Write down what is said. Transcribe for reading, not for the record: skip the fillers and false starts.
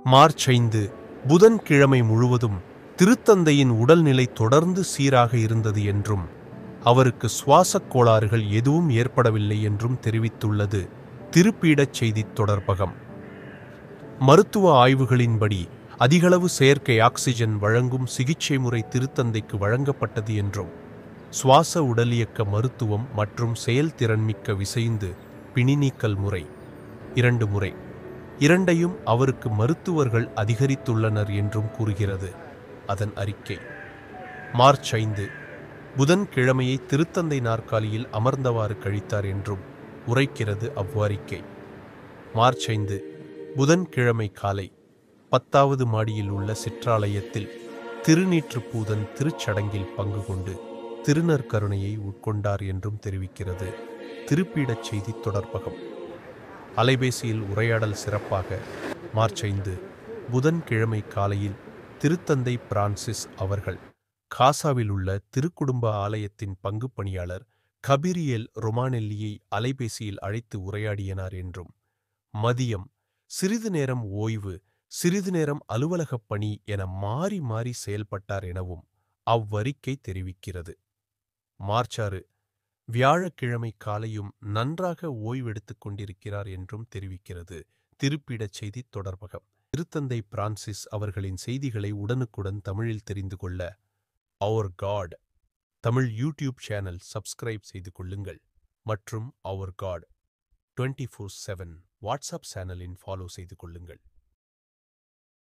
March 5 புதன்கிழமை முழுவதும் திருத்தந்தையின் உடல்நிலை தொடர்ந்து சீராக இருந்தது என்றும் அவருக்கு சுவாசக் கோளாறுகள் எதுவும் ஏற்படவில்லை என்றும் தெரிவித்துள்ளது திருப்பீடச் செய்தித் தொடர்பகம். மருத்துவ ஆய்வுகளின்படி அதிகளவு செயற்கை ஆக்சிஜன் வழங்கும் சிகிச்சை முறை திருத்தந்தைக்கு வழங்கப்பட்டது என்றும் சுவாச உடலியக்க மருத்துவம் மற்றும் செயல்திறன்மிக்க விசைந்து பிணிநீக்கல் முறை 2 முறை இரண்டையும் அவருக்கு மருத்துவர்கள் அதிகரித்துள்ளனர் என்றும் கூறுகிறது அதன் அறிக்கை. மார்ச் 5 புதன்கிழமையை திருத்தந்தை நாற்காலியில் அமர்ந்தவாறு கழித்தார் என்றும் உரைக்கிறது அவ்வறிக்கை. மார்ச் 5 புதன்கிழமை காலை 10வது மாடியில் உள்ள சிற்றாலயத்தில் திருநீற்றுப்பூதன் திருச்சடங்கில் பங்கு கொண்டு திருநற்கருணையை உட்கொண்டார் என்றும் தெரிவிக்கிறது திருப்பீடச் செய்தித் தொடர்பகம். அலைபேசியில் உரையாடல் சிறப்பாக மார்ச் 5 புதன்கிழமை காலையில் திருத்தந்தை பிரான்சிஸ் அவர்கள் காசாவில் உள்ள திருக்குடும்ப ஆலயத்தின் பங்கு பணியாளர் கபிரியேல் ரொமானெல்லியை அலைபேசியில் அழைத்து உரையாடினார் என்றும் மதியம் சிறிது நேரம் ஓய்வு சிறிது நேரம் அலுவலகப் பணி என மாறி மாறி செயல்பட்டார் எனவும் அவ்வறிக்கை தெரிவிக்கிறது. மார்ச் 6 வியாழக்கிழமை காலையும் நன்றாக ஓய்வெடுத்துக் கொண்டிருக்கிறார் என்றும் தெரிவிக்கிறது திருப்பீடச் செய்தித் தொடர்பகம். திருத்தந்தை பிரான்சிஸ் அவர்களின் செய்திகளை உடனுக்குடன் தமிழில் தெரிந்து கொள்ள அவர் காட் தமிழ் யூடியூப் சேனல் சப்ஸ்கிரைப் செய்து கொள்ளுங்கள் மற்றும் அவர் காட் 24/7 வாட்ஸ்அப் சேனலின் ஃபாலோ செய்து கொள்ளுங்கள்.